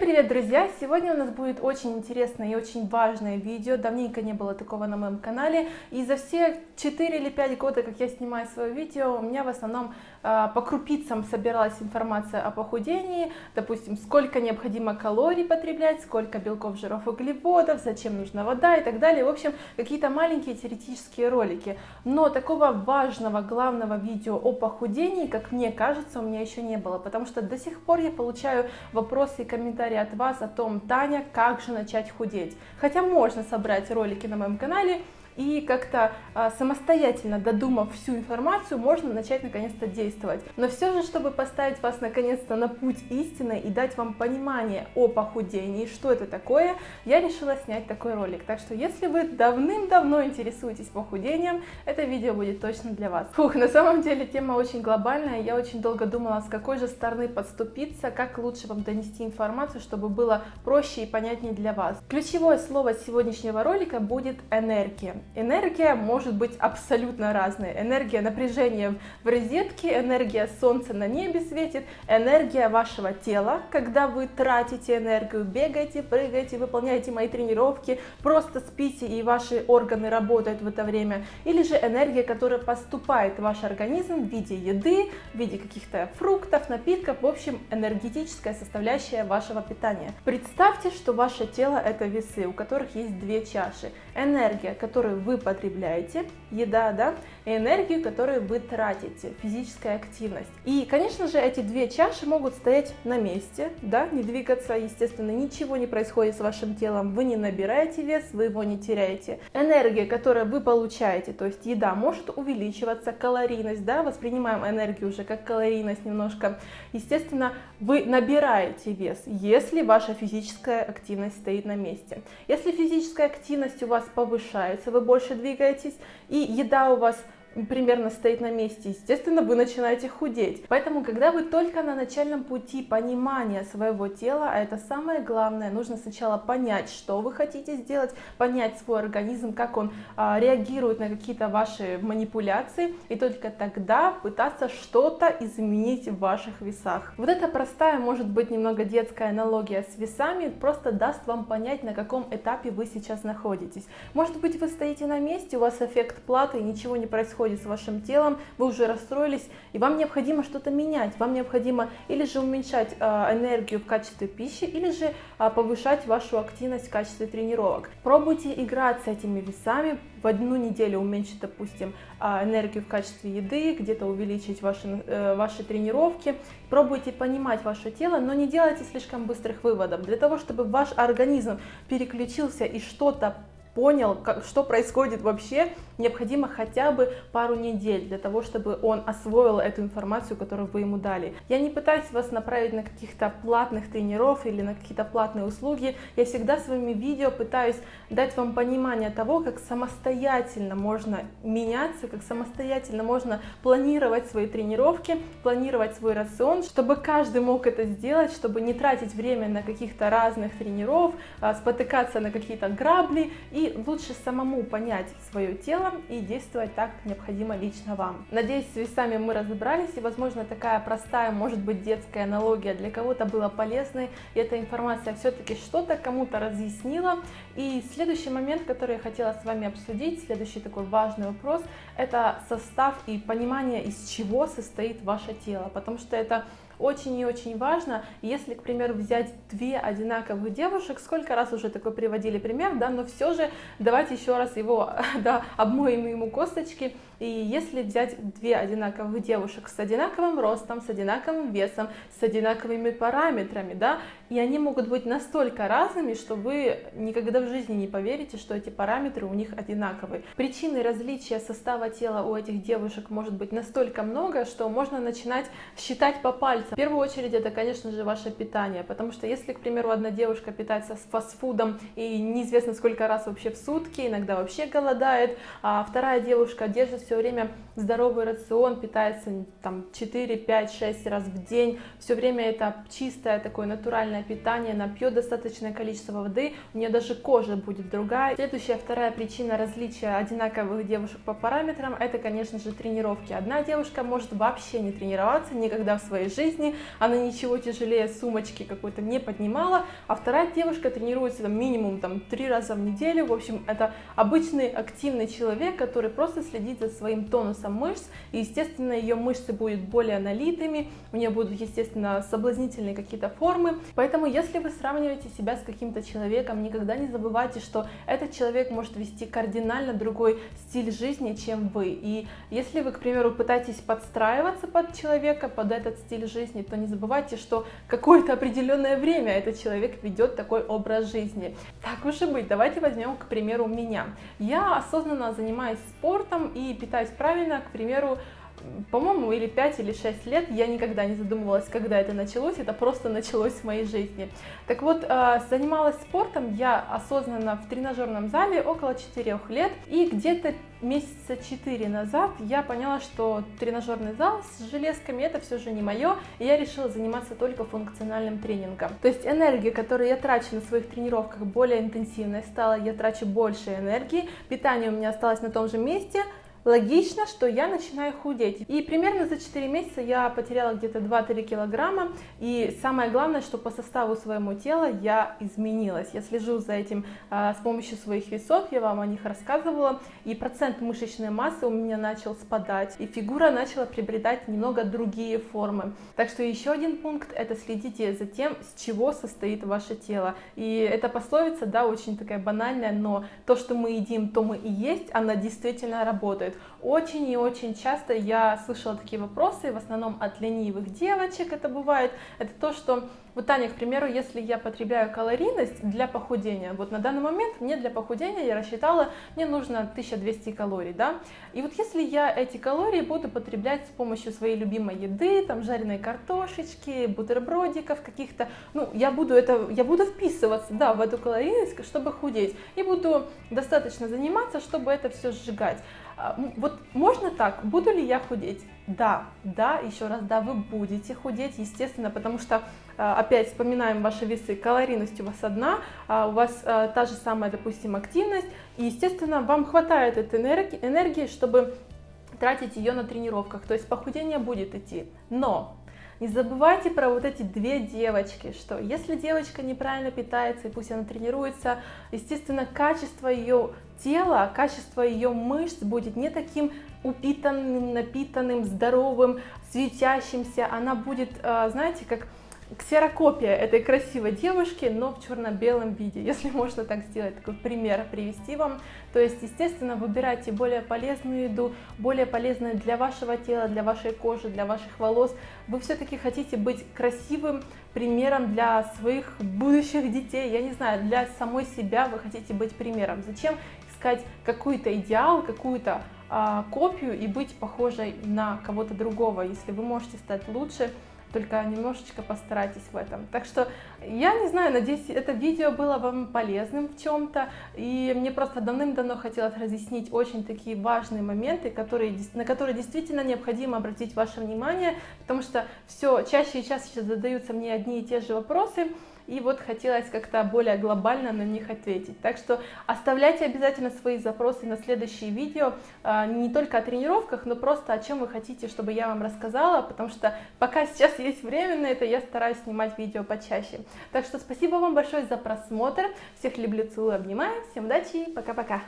привет, друзья! Сегодня у нас будет очень интересное и очень важное видео. Давненько не было такого на моем канале. И за все 4 или 5 года, как я снимаю свое видео, у меня в основном по крупицам собиралась информация о похудении. Допустим, сколько необходимо калорий потреблять, сколько белков, жиров, углеводов, зачем нужна вода и так далее. В общем, какие-то маленькие теоретические ролики. Но такого важного, главного видео о похудении, как мне кажется, у меня еще не было. Потому что до сих пор я получаю вопросы и комментарии от вас о том: Таня, как же начать худеть? Хотя можно собрать ролики на моем канале и как-то самостоятельно, додумав всю информацию, можно начать наконец-то действовать. Но все же, чтобы поставить вас наконец-то на путь истины и дать вам понимание о похудении, что это такое, я решила снять такой ролик. Так что, если вы давным-давно интересуетесь похудением, это видео будет точно для вас. На самом деле тема очень глобальная, я очень долго думала, с какой же стороны подступиться, как лучше вам донести информацию, чтобы было проще и понятнее для вас. Ключевое слово сегодняшнего ролика будет энергия. Энергия может быть абсолютно разной. Энергия напряжения в розетке, энергия солнца на небе светит, энергия вашего тела, когда вы тратите энергию, бегаете, прыгаете, выполняете мои тренировки, просто спите и ваши органы работают в это время. Или же энергия, которая поступает в ваш организм в виде еды, в виде каких-то фруктов, напитков, в общем, энергетическая составляющая вашего питания. Представьте, что ваше тело — это весы, у которых есть две чаши. Энергия, которую вы потребляете, еда, да, и энергию, которую вы тратите, физическая активность. И, конечно же, эти две чаши могут стоять на месте, да, не двигаться, естественно, ничего не происходит с вашим телом, вы не набираете вес, вы его не теряете. Энергия, которую вы получаете, то есть еда, может увеличиваться, калорийность, да, воспринимаем энергию уже как калорийность немножко. Естественно, вы набираете вес, если ваша физическая активность стоит на месте. Если физическая активность у вас повышается, вы больше двигаетесь, и еда у вас примерно стоит на месте, естественно, вы начинаете худеть. Поэтому, когда вы только на начальном пути понимания своего тела, а это самое главное, нужно сначала понять, что вы хотите сделать, понять свой организм, как он реагирует на какие-то ваши манипуляции, и только тогда пытаться что-то изменить в ваших весах. Вот эта простая, может быть, немного детская аналогия с весами просто даст вам понять, на каком этапе вы сейчас находитесь. Может быть, вы стоите на месте, у вас эффект платы, ничего не происходит с вашим телом, вы уже расстроились, и вам необходимо что-то менять, вам необходимо или же уменьшать энергию в качестве пищи, или же повышать вашу активность в качестве тренировок. Пробуйте играть с этими весами, в одну неделю уменьшить, допустим, энергию в качестве еды, где-то увеличить ваши тренировки. Пробуйте понимать ваше тело, но не делайте слишком быстрых выводов. Для того, чтобы ваш организм переключился и что-то понял, что происходит вообще, необходимо хотя бы пару недель для того, чтобы он освоил эту информацию, которую вы ему дали. Я не пытаюсь вас направить на каких-то платных тренеров или на какие-то платные услуги. Я всегда своими видео пытаюсь дать вам понимание того, как самостоятельно можно меняться, как самостоятельно можно планировать свои тренировки, планировать свой рацион, чтобы каждый мог это сделать, чтобы не тратить время на каких-то разных тренеров, спотыкаться на какие-то грабли, и лучше самому понять свое тело и действовать так, как необходимо лично вам. Надеюсь, с весами мы разобрались, и, возможно, такая простая, может быть, детская аналогия для кого-то была полезной, и эта информация все-таки что-то кому-то разъяснила. И следующий момент, который я хотела с вами обсудить, следующий такой важный вопрос, это состав и понимание, из чего состоит ваше тело, потому что это очень и очень важно. Если, к примеру, взять две одинаковых девушек, сколько раз уже такой приводили пример, да, но все же давайте еще раз его, да, обмоем ему косточки. И если взять две одинаковых девушек с одинаковым ростом, с одинаковым весом, с одинаковыми параметрами, да, и они могут быть настолько разными, что вы никогда в жизни не поверите, что эти параметры у них одинаковые. Причины различия состава тела у этих девушек может быть настолько много, что можно начинать считать по пальцам. В первую очередь это, конечно же, ваше питание, потому что если, к примеру, одна девушка питается фастфудом и неизвестно сколько раз вообще в сутки, иногда вообще голодает, а вторая девушка держит все время здоровый рацион, питается там 4, 5, 6 раз в день, все время это чистое такое натуральное питание, она пьет достаточное количество воды, у нее даже кожа будет другая. Следующая, вторая причина различия одинаковых девушек по параметрам, это, конечно же, тренировки. Одна девушка может вообще не тренироваться никогда в своей жизни, жизни, она ничего тяжелее сумочки какой-то не поднимала, а вторая девушка тренируется там, минимум 3 раза в неделю. В общем, это обычный активный человек, который просто следит за своим тонусом мышц, и, естественно, ее мышцы будут более налитыми, у нее будут, естественно, соблазнительные какие-то формы. Поэтому, если вы сравниваете себя с каким-то человеком, никогда не забывайте, что этот человек может вести кардинально другой стиль жизни, чем вы. И если вы, к примеру, пытаетесь подстраиваться под человека, под этот стиль жизни, то не забывайте, что какое-то определенное время этот человек ведет такой образ жизни. Так уж и быть, давайте возьмем, к примеру, меня. Я осознанно занимаюсь спортом и питаюсь правильно, к примеру, по-моему, или 5, или 6 лет. Я никогда не задумывалась, когда это началось, это просто началось в моей жизни. Так вот, занималась спортом я осознанно в тренажерном зале около 4 лет, и где-то месяца 4 назад я поняла, что тренажерный зал с железками это все же не мое, и я решила заниматься только функциональным тренингом. То есть энергия, которую я трачу на своих тренировках, более интенсивной стала, я трачу больше энергии, питание у меня осталось на том же месте. Логично, что я начинаю худеть. И примерно за 4 месяца я потеряла где-то 2-3 килограмма. И самое главное, что по составу своему тела я изменилась. Я слежу за этим с помощью своих весов, я вам о них рассказывала. И процент мышечной массы у меня начал спадать. И фигура начала приобретать немного другие формы. Так что еще один пункт – это следите за тем, с чего состоит ваше тело. И эта пословица, да, очень такая банальная, но то, что мы едим, то мы и есть, она действительно работает. Очень и очень часто я слышала такие вопросы, в основном от ленивых девочек это бывает. Это то, что, вот, Таня, к примеру, если я потребляю калорийность для похудения, вот на данный момент мне для похудения, я рассчитала, мне нужно 1200 калорий, да, и вот если я эти калории буду потреблять с помощью своей любимой еды, там, жареной картошечки, бутербродиков каких-то, ну, я буду вписываться, да, в эту калорийность, чтобы худеть, и буду достаточно заниматься, чтобы это все сжигать. Вот можно так? Буду ли я худеть? Да, еще раз, да, вы будете худеть, естественно, потому что, опять вспоминаем ваши весы, калорийность у вас одна, у вас та же самая, допустим, активность, и, естественно, вам хватает этой энергии, чтобы тратить ее на тренировках, то есть похудение будет идти, но... Не забывайте про вот эти 2 девочки, что если девочка неправильно питается, и пусть она тренируется, естественно, качество ее тела, качество ее мышц будет не таким упитанным, напитанным, здоровым, светящимся, она будет, знаете, как ксерокопия этой красивой девушки, но в черно-белом виде, если можно так сделать, такой пример привести вам. То есть, естественно, выбирайте более полезную еду, более полезную для вашего тела, для вашей кожи, для ваших волос. Вы все-таки хотите быть красивым примером для своих будущих детей, я не знаю, для самой себя вы хотите быть примером. Зачем искать какой-то идеал, какую-то копию и быть похожей на кого-то другого, если вы можете стать лучше, только немножечко постарайтесь в этом. Так что, я не знаю, надеюсь, это видео было вам полезным в чем-то, и мне просто давным-давно хотелось разъяснить очень такие важные моменты, на которые действительно необходимо обратить ваше внимание, потому что все чаще и чаще задаются мне одни и те же вопросы, и вот хотелось как-то более глобально на них ответить. Так что оставляйте обязательно свои запросы на следующие видео, не только о тренировках, но просто о чем вы хотите, чтобы я вам рассказала, потому что пока сейчас есть время на это, я стараюсь снимать видео почаще. Так что спасибо вам большое за просмотр, всех люблю, целую, обнимаю, всем удачи, пока-пока!